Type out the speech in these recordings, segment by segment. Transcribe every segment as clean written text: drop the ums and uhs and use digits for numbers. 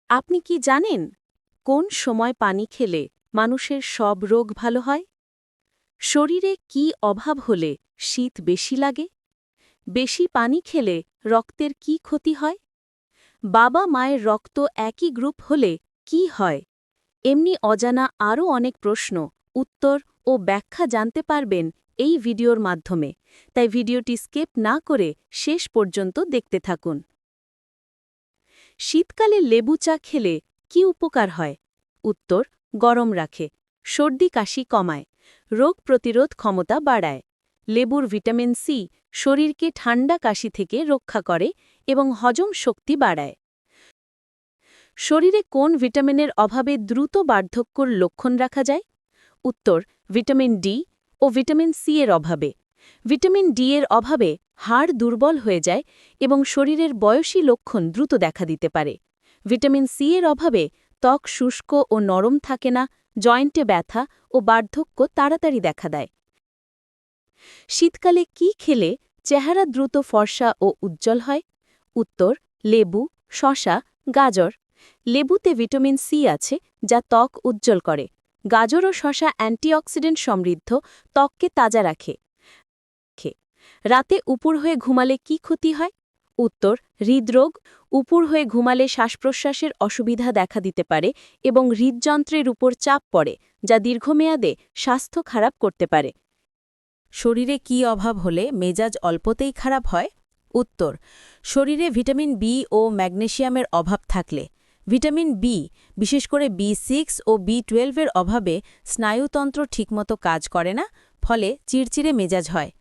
আপনি কি জানেন কোন সময় পানি খেলে মানুষের সব রোগ ভালো হয়? শরীরে কি অভাব হলে শীত বেশি লাগে? বেশি পানি খেলে রক্তের কি ক্ষতি হয়? বাবা মায়ের রক্ত একই গ্রুপ হলে কি হয়? এমনি অজানা আরও অনেক প্রশ্ন, উত্তর ও ব্যাখ্যা জানতে পারবেন এই ভিডিওর মাধ্যমে, তাই ভিডিওটি স্কিপ না করে শেষ পর্যন্ত দেখতে থাকুন। শীতকালে লেবু চা খেলে কি উপকার হয়? উত্তর: গরম রাখে, সর্দি কাশি কমায়, রোগ প্রতিরোধ ক্ষমতা বাড়ায়। লেবুর ভিটামিন সি শরীরকে ঠান্ডা কাশি থেকে রক্ষা করে এবং হজম শক্তি বাড়ায়। শরীরে কোন ভিটামিনের অভাবে দ্রুত বার্ধক্যর লক্ষণ রাখা যায়? উত্তর: ভিটামিন ডি ও ভিটামিন সি এর অভাবে। ভিটামিন ডি এর অভাবে হাড় দুর্বল হয়ে যায় এবং শরীরের বয়সী লক্ষণ দ্রুত দেখা দিতে পারে। ভিটামিন সি এর অভাবে ত্বক শুষ্ক ও নরম থাকে না, জয়েন্টে ব্যথা ও বার্ধক্য তাড়াতাড়ি দেখা দেয়। শীতকালে কি খেলে চেহারা দ্রুত ফর্সা ও উজ্জ্বল হয়? উত্তর: লেবু, শসা, গাজর। লেবুতে ভিটামিন সি আছে, যা ত্বক উজ্জ্বল করে। গাজর ও শসা অ্যান্টিঅক্সিডেন্ট সমৃদ্ধ, ত্বককে তাজা রাখে। রাতে উপুড় হয়ে ঘুমালে কি ক্ষতি হয়? উত্তর: হৃদরোগ। উপুড় হয়ে ঘুমালে শ্বাসপ্রশ্বাসের অসুবিধা দেখা দিতে পারে এবং হৃদযন্ত্রের উপর চাপ পড়ে, যা দীর্ঘমেয়াদে স্বাস্থ্য খারাপ করতে পারে। শরীরে কি অভাব হলে মেজাজ অল্পতেই খারাপ হয়? উত্তর: শরীরে ভিটামিন বি ও ম্যাগনেসিয়ামের অভাব থাকলে। ভিটামিন বি, বিশেষ করে বি6 ও বি12 এর অভাবে স্নায়ুতন্ত্র ঠিকমতো কাজ করে না, ফলে চিড়চিড়ে মেজাজ হয়।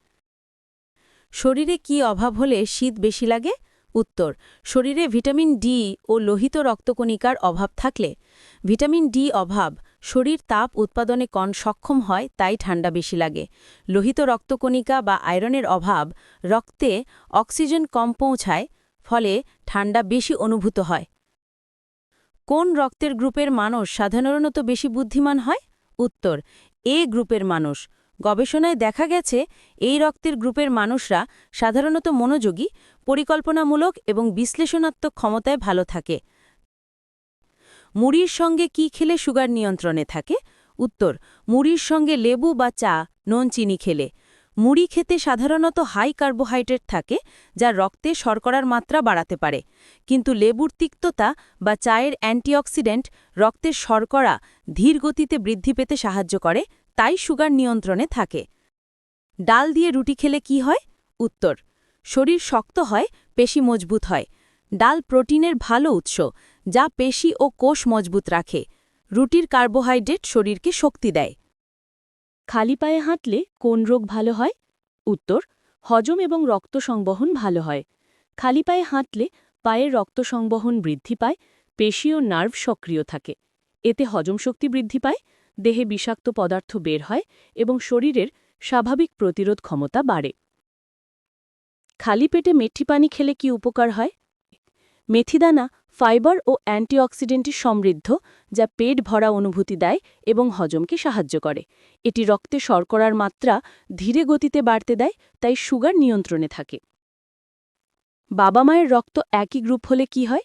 শরীরে কি অভাব হলে শীত বেশি লাগে? উত্তর: শরীরে ভিটামিন ডি ও লোহিত রক্তকণিকার অভাব থাকলে। ভিটামিন ডি অভাব শরীর তাপ উৎপাদনে সক্ষম হয়, তাই ঠান্ডা বেশি লাগে। লোহিত রক্তকণিকা বা আয়রনের অভাব রক্তে অক্সিজেন কম পৌঁছায়, ফলে ঠান্ডা বেশি অনুভূত হয়। কোন রক্তের গ্রুপের মানুষ সাধারণত বেশি বুদ্ধিমান হয়? উত্তর: এ গ্রুপের মানুষ। গবেষণায় দেখা গেছে এই রক্তের গ্রুপের মানুষরা সাধারণত মনোযোগী, পরিকল্পনামূলক এবং বিশ্লেষণাত্মক ক্ষমতায় ভালো থাকে। মুড়ির সঙ্গে কি খেলে সুগার নিয়ন্ত্রণে থাকে? উত্তর: মুড়ির সঙ্গে লেবু বা চা, নুন চিনি খেলে। মুড়ি খেতে সাধারণত হাই কার্বোহাইড্রেট থাকে, যা রক্তে শর্করার মাত্রা বাড়াতে পারে। কিন্তু লেবুর তিক্ততা বা চায়ের অ্যান্টিঅক্সিডেন্ট রক্তের শর্করা ধীর গতিতে বৃদ্ধি পেতে সাহায্য করে, তাই সুগার নিয়ন্ত্রণে থাকে। ডাল দিয়ে রুটি খেলে কি হয়? উত্তর: শরীর শক্ত হয়, পেশি মজবুত হয়। ডাল প্রোটিনের ভালো উৎস, যা পেশি ও কোষ মজবুত রাখে। রুটির কার্বোহাইড্রেট শরীরকে শক্তি দেয়। খালি পায়ে হাঁটলে কোন রোগ ভালো হয়? উত্তর: হজম এবং রক্ত সংবহন ভালো হয়। খালি পায়ে হাঁটলে পায়ের রক্ত সংবহন বৃদ্ধি পায়, পেশি ও নার্ভ সক্রিয় থাকে। এতে হজম শক্তি বৃদ্ধি পায়, দেহে বিষাক্ত পদার্থ বের হয় এবং শরীরের স্বাভাবিক প্রতিরোধ ক্ষমতা বাড়ে। খালি পেটে মেথি পানি খেলে কি উপকার হয়? মেথিদানা ফাইবার ও অ্যান্টিঅক্সিডেন্টে সমৃদ্ধ, যা পেট ভরা অনুভূতি দেয় এবং হজমকে সাহায্য করে। এটি রক্তে শর্করার মাত্রা ধীরে গতিতে বাড়তে দেয়, তাই সুগার নিয়ন্ত্রণে থাকে। বাবা মায়ের রক্ত একই গ্রুপ হলে কি হয়?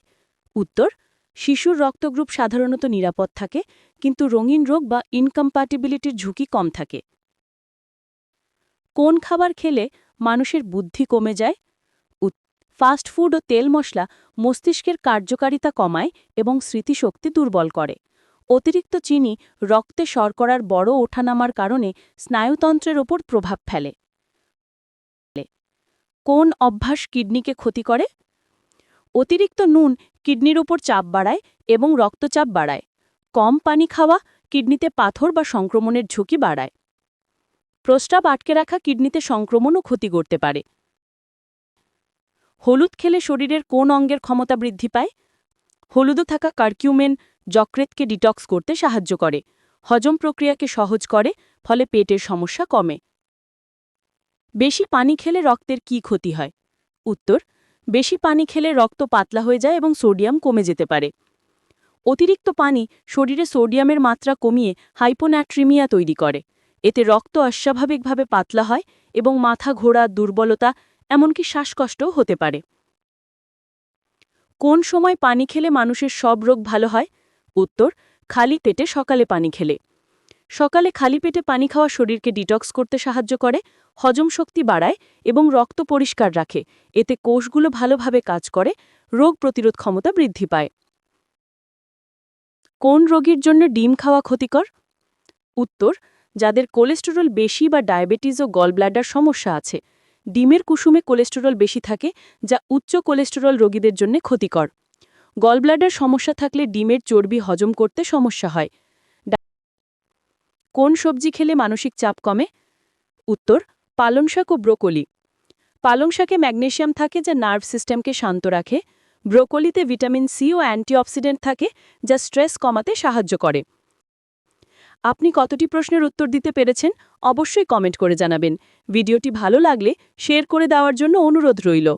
উত্তর: শিশুর রক্তগ্রুপ সাধারণত নিরাপদ থাকে, কিন্তু রঙিন রোগ বা ইনকম্প্যাটিবিলিটির ঝুঁকি কম থাকে। কোন খাবার খেলে মানুষের বুদ্ধি কমে যায়? ফাস্ট ফুড ও তেল মশলা মস্তিষ্কের কার্যকারিতা কমায় এবং স্মৃতিশক্তি দুর্বল করে। অতিরিক্ত চিনি রক্তে শর্করার বড় ওঠানামার কারণে স্নায়ুতন্ত্রের ওপর প্রভাব ফেলে। কোন অভ্যাস কিডনিকে ক্ষতি করে? অতিরিক্ত নুন কিডনির উপর চাপ বাড়ায় এবং রক্তচাপ বাড়ায়। কম পানি খাওয়া কিডনিতে পাথর বা সংক্রমণের ঝুঁকি বাড়ায়। প্রস্রাব আটকে রাখা কিডনিতে সংক্রমণ ও ক্ষতি করতে পারে। হলুদ খেলে শরীরের কোন অঙ্গের ক্ষমতা বৃদ্ধি পায়? হলুদে থাকা কার্কিউমেন যকৃতকে ডিটক্স করতে সাহায্য করে, হজম প্রক্রিয়াকে সহজ করে, ফলে পেটের সমস্যা কমে। বেশি পানি খেলে রক্তের কি ক্ষতি হয়? উত্তর: বেশি পানি খেলে রক্ত পাতলা হয়ে যায় এবং সোডিয়াম কমে যেতে পারে। অতিরিক্ত পানি শরীরে সোডিয়ামের মাত্রা কমিয়ে হাইপোন্যাট্রিমিয়া তৈরি করে। এতে রক্ত অস্বাভাবিকভাবে পাতলা হয় এবং মাথা ঘোরা, দুর্বলতা, এমনকি শ্বাসকষ্টও হতে পারে। কোন সময় পানি খেলে মানুষের সব রোগ ভালো হয়? উত্তর, খালি পেটে সকালে পানি খেলে। সকালে খালি পেটে পানি খাওয়া শরীরকে ডিটক্স করতে সাহায্য করে, হজম শক্তি বাড়ায় এবং রক্ত পরিষ্কার রাখে। এতে কোষগুলো ভালোভাবে কাজ করে, রোগ প্রতিরোধ ক্ষমতা বৃদ্ধি পায়। কোন রোগীর জন্য ডিম খাওয়া ক্ষতিকর? উত্তর, যাদের কোলেস্টেরল বেশি বা ডায়াবেটিস ও গলব্লাডার সমস্যা আছে। ডিমের কুসুমে কোলেস্টেরল বেশি থাকে, যা উচ্চ কোলেস্টেরল রোগীদের জন্য ক্ষতিকর। গলব্লাডার সমস্যা থাকলে ডিমের চর্বি হজম করতে সমস্যা হয়। কোন সবজি খেলে মানসিক চাপ কমে? উত্তর, পালং শাক ও ব্রোকলি। পালং শাকে ম্যাগনেসিয়াম থাকে, যা নার্ভ সিস্টেমকে শান্ত রাখে। ব্রোকলিতে ভিটামিন সি ও অ্যান্টিঅক্সিডেন্ট থাকে, যা স্ট্রেস কমাতে সাহায্য করে। আপনি কতটি প্রশ্নের উত্তর দিতে পেরেছেন অবশ্যই কমেন্ট করে জানাবেন। ভিডিওটি ভালো লাগলে শেয়ার করে দেওয়ার জন্য অনুরোধ রইল।